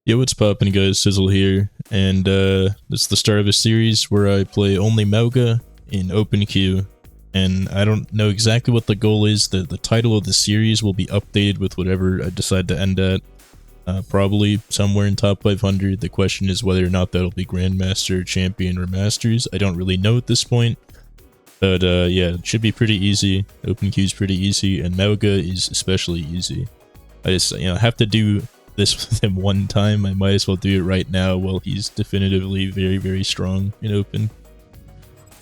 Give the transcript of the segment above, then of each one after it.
Yo, what's poppin', guys? Sizzle here, and this is the start of a series where I play only Mauga in open queue, and I don't know exactly what the goal is. The title of the series will be updated with whatever I decide to end at, probably somewhere in top 500. The question is whether or not that'll be Grandmaster, Champion, or Masters. I don't really know at this point, but yeah, it should be pretty easy. Open queue's pretty easy, and Mauga is especially easy. I just, have to do this with him one time. I might as well do it right now while he's definitively very, very strong in open.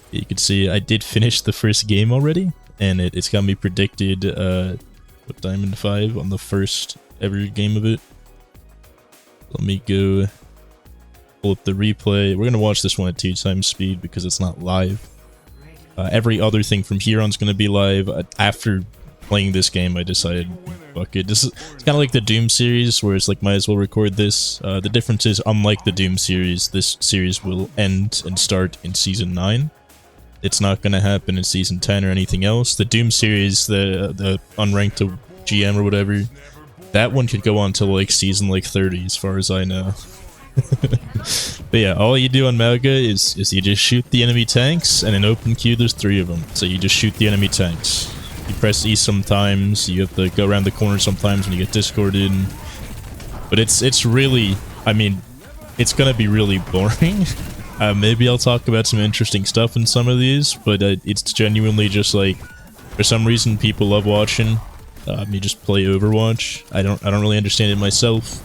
You can see I did finish the first game already, and it's got me predicted what Diamond 5 on the first ever game of it. Let me go pull up the replay. We're gonna watch this one at 2x speed because it's not live. Every other thing from here on is gonna be live. After playing this game, I decided, fuck it. It's kind of like the Doom series, where it's like, might as well record this. The difference is, unlike the Doom series, this series will end and start in Season 9. It's not going to happen in Season 10 or anything else. The Doom series, the unranked to GM or whatever, that one could go on to like Season 30, as far as I know. But yeah, all you do on Mauga is you just shoot the enemy tanks, and in open queue there's 3 of them. So you just shoot the enemy tanks. You press E sometimes, you have to go around the corner sometimes when you get discorded. But it's really, I mean, it's gonna be really boring. Maybe I'll talk about some interesting stuff in some of these, but it's genuinely just like, for some reason people love watching me just play Overwatch. I don't really understand it myself.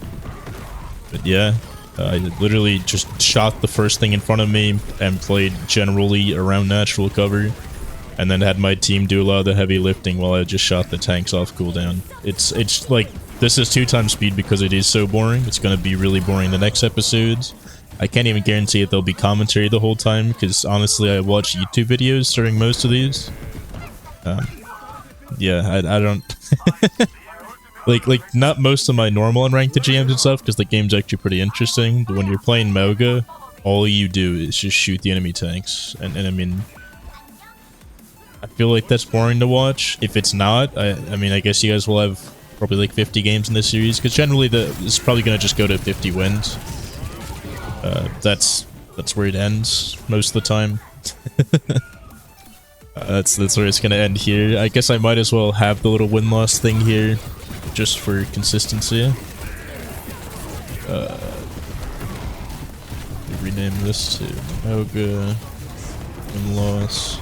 But yeah, I literally just shot the first thing in front of me and played generally around natural cover. And then had my team do a lot of the heavy lifting while I just shot the tanks off cooldown. It's like, this is 2x speed because it is so boring. It's going to be really boring the next episodes. I can't even guarantee that there'll be commentary the whole time, because honestly I watch YouTube videos during most of these. Yeah, I don't... like not most of my normal unranked GMs and stuff, because the game's actually pretty interesting. But when you're playing Mauga, all you do is just shoot the enemy tanks. And I mean, I feel like that's boring to watch. If it's not, I mean, I guess you guys will have probably like 50 games in this series, because generally it's probably going to just go to 50 wins. That's where it ends most of the time. That's where it's going to end here. I guess I might as well have the little win-loss thing here, just for consistency. Rename this to Mauga win-loss.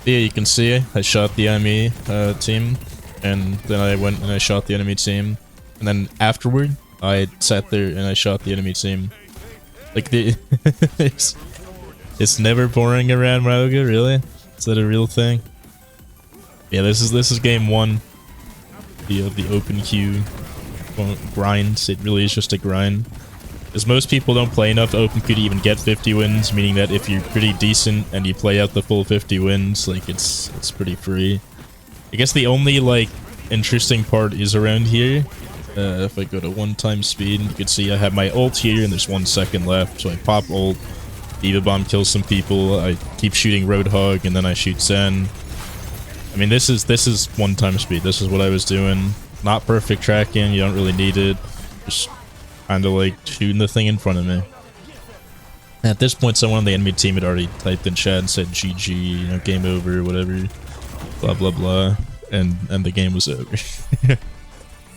Yeah, you can see I shot the enemy team, and then I went and I shot the enemy team, and then afterward I sat there and I shot the enemy team. Like, it's never boring around Mauga, really? Is that a real thing? Yeah, this is game 1 of the open queue grind. It really is just a grind. Because most people don't play enough open queue to even get 50 wins, meaning that if you're pretty decent and you play out the full 50 wins, like, it's pretty free. I guess the only, like, interesting part is around here. If I go to 1x speed, you can see I have my ult here and there's 1 second left, so I pop ult, Diva Bomb kills some people, I keep shooting Roadhog, and then I shoot Zen. I mean, this is 1x speed, this is what I was doing. Not perfect tracking, you don't really need it. Just kind of like shooting the thing in front of me. At this point, someone on the enemy team had already typed in chat and said GG, game over, whatever, blah blah blah, and the game was over.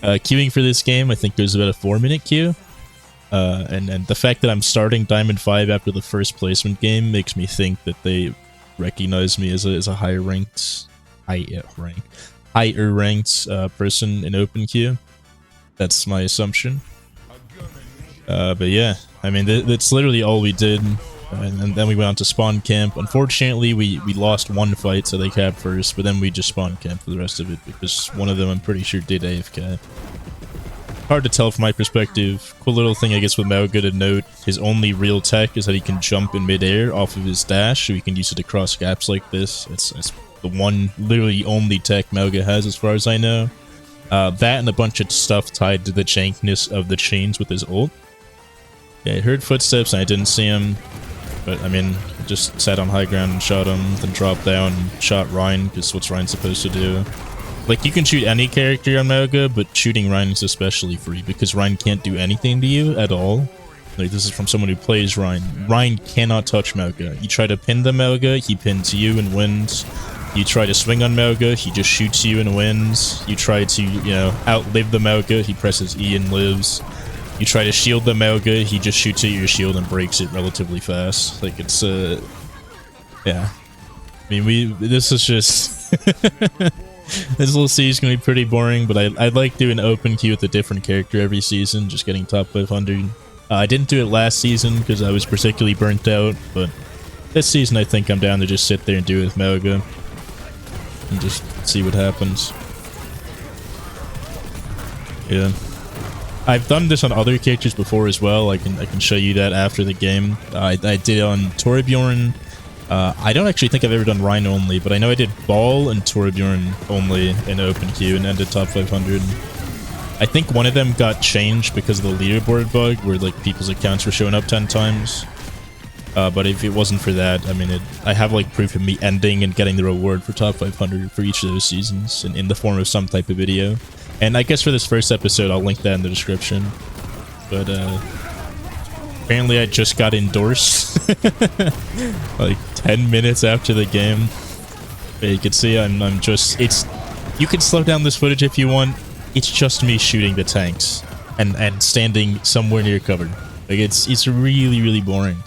Queuing for this game, I think there's about a 4-minute queue, and the fact that I'm starting Diamond 5 after the first placement game makes me think that they recognize me as a higher ranked person in open queue. That's my assumption. But yeah, I mean, that's literally all we did, and then we went on to spawn camp. Unfortunately, we lost 1 fight, so they capped first, but then we just spawn camp for the rest of it, because one of them, I'm pretty sure, did AFK. Hard to tell from my perspective. Cool little thing, I guess, with Mauga to note, his only real tech is that he can jump in midair off of his dash, so he can use it to cross gaps like this. It's the one, literally only tech Mauga has, as far as I know. That and a bunch of stuff tied to the chankness of the chains with his ult. Yeah, I heard footsteps and I didn't see him, but I mean, just sat on high ground and shot him, then dropped down and shot Ryan, because what's Ryan supposed to do? Like, you can shoot any character on Mauga, but shooting Ryan is especially free, because Ryan can't do anything to you at all. Like, this is from someone who plays Ryan. Ryan cannot touch Mauga. You try to pin the Mauga, he pins you and wins. You try to swing on Mauga, he just shoots you and wins. You try to, you know, outlive the Mauga, he presses E and lives. You try to shield the Mauga, he just shoots at your shield and breaks it relatively fast. Like, it's, yeah. I mean, this is just... This little series is going to be pretty boring, but I'd like doing open queue with a different character every season, just getting top 500. I didn't do it last season because I was particularly burnt out, but this season I think I'm down to just sit there and do it with Mauga and just see what happens. Yeah. I've done this on other characters before as well. I can show you that after the game. I did it on Torbjorn. I don't actually think I've ever done Rhino only, but I know I did Ball and Torbjorn only in open queue and ended top 500. I think one of them got changed because of the leaderboard bug, where like people's accounts were showing up 10 times. But if it wasn't for that, I mean, I have like proof of me ending and getting the reward for top 500 for each of those seasons in the form of some type of video. And I guess for this first episode, I'll link that in the description. But apparently I just got endorsed like 10 minutes after the game. You can see I'm just, you can slow down this footage if you want. It's just me shooting the tanks and standing somewhere near cover. Like, it's really, really boring.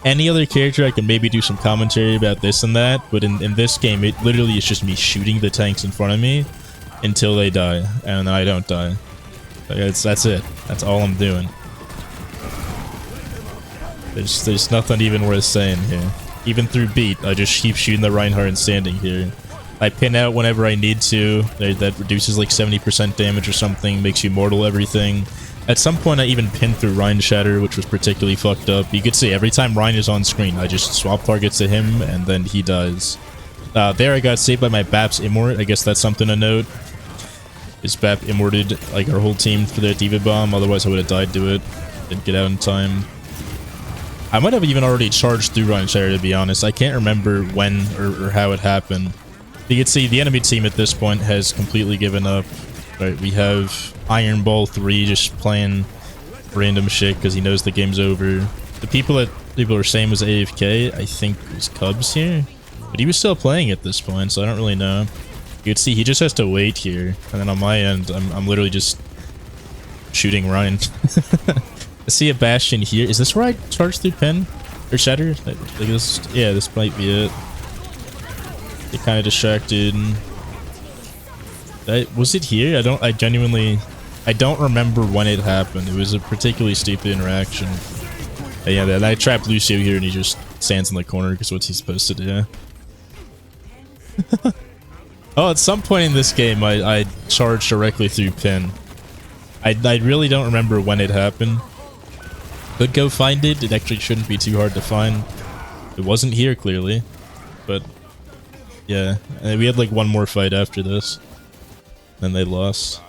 Any other character I can maybe do some commentary about this and that, but in this game it literally is just me shooting the tanks in front of me until they die, and I don't die. Like, that's it. That's all I'm doing. There's nothing even worth saying here. Even through beat, I just keep shooting the Reinhardt and standing here. I pin out whenever I need to. That reduces like 70% damage or something, makes you mortal everything. At some point I even pinned through Ryan Shatter, which was particularly fucked up. You could see every time Ryan is on screen, I just swap targets to him and then he dies. There I got saved by my Bap's Immort. I guess that's something to note. His Bap immorted like our whole team for their Diva Bomb, otherwise I would have died to it. Didn't get out in time. I might have even already charged through Ryan Shatter, to be honest. I can't remember when or how it happened. You can see the enemy team at this point has completely given up. Right, we have Iron Ball 3 just playing random shit because he knows the game's over. The people that people are saying was AFK, I think was Cubs here. But he was still playing at this point, so I don't really know. You can see he just has to wait here. And then on my end, I'm literally just shooting Ryan. I see a Bastion here. Is this where I charge through Pin? Or Shatter? Like this, yeah, this might be it. Get kind of distracted. Was it here? I genuinely don't remember when it happened. It was a particularly stupid interaction. Yeah, then I trapped Lucio here and he just stands in the corner because what's he supposed to do? Oh, at some point in this game I charged directly through Pin. I really don't remember when it happened. Could go find it. It actually shouldn't be too hard to find. It wasn't here clearly. But yeah, and we had like one more fight after this. Then they lost.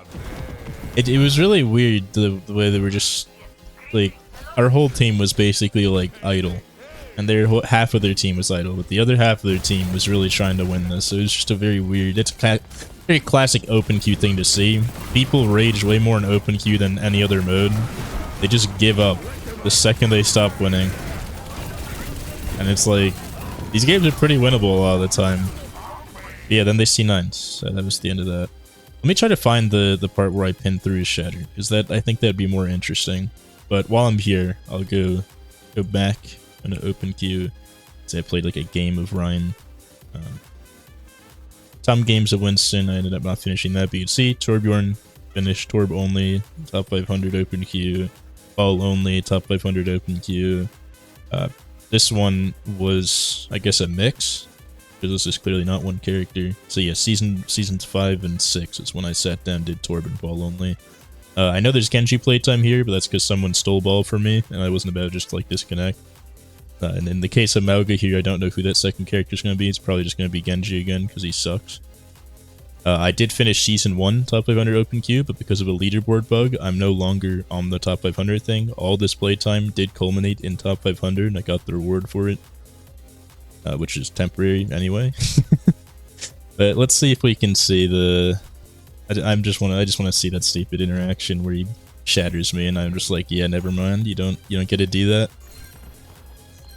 It was really weird the way they were just like, our whole team was basically like idle, and half of their team was idle, but the other half of their team was really trying to win this. So it was just a very weird, it's a very classic open queue thing to see. People rage way more in open queue than any other mode. They just give up the second they stop winning, and it's like these games are pretty winnable a lot of the time. But yeah, then they C9, so that was the end of that. Let me try to find the part where I pinned through his Shatter, because I think that'd be more interesting. But while I'm here, I'll go back into open queue. Say I played like a game of Ryan. Some games of Winston, I ended up not finishing that, but you can see Torbjorn finished Torb only, top 500 open queue. Ball only, top 500 open queue. This one was, I guess, a mix, because this is clearly not one character. So yeah, seasons 5 and 6 is when I sat down, did Torb and Ball only. I know there's Genji playtime here, but that's because someone stole Ball from me, and I wasn't about to just like disconnect. And in the case of Mauga here, I don't know who that second character is going to be. It's probably just going to be Genji again, because he sucks. I did finish Season 1 top 500 open queue, but because of a leaderboard bug, I'm no longer on the top 500 thing. All this playtime did culminate in top 500, and I got the reward for it. Which is temporary anyway. But let's see if we can see the I just want to see that stupid interaction where he shatters me, and I'm just like, yeah, never mind. You don't get to do that.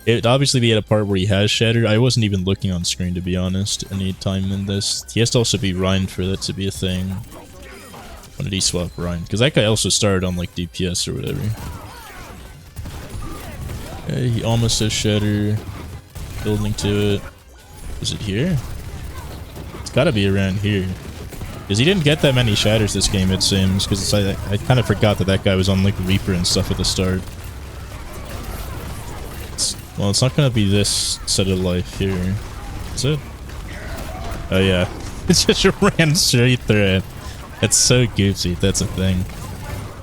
It obviously be at a part where he has shattered. I wasn't even looking on screen, to be honest, any time in this. He has to also be Ryan for that to be a thing. When did he swap Ryan? Because that guy also started on like DPS or whatever. Okay, he almost has shatter. Building to it. Is it here? It's gotta be around here. Because he didn't get that many shatters this game, it seems. Because I kind of forgot that guy was on like Reaper and stuff at the start. Well, it's not gonna be this set of life here. Is it? Oh yeah. It just ran straight through it. It's so goofy, that's a thing.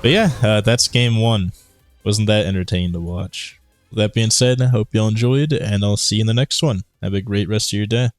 But yeah, that's game 1. Wasn't that entertaining to watch? With that being said, I hope y'all enjoyed, and I'll see you in the next one. Have a great rest of your day.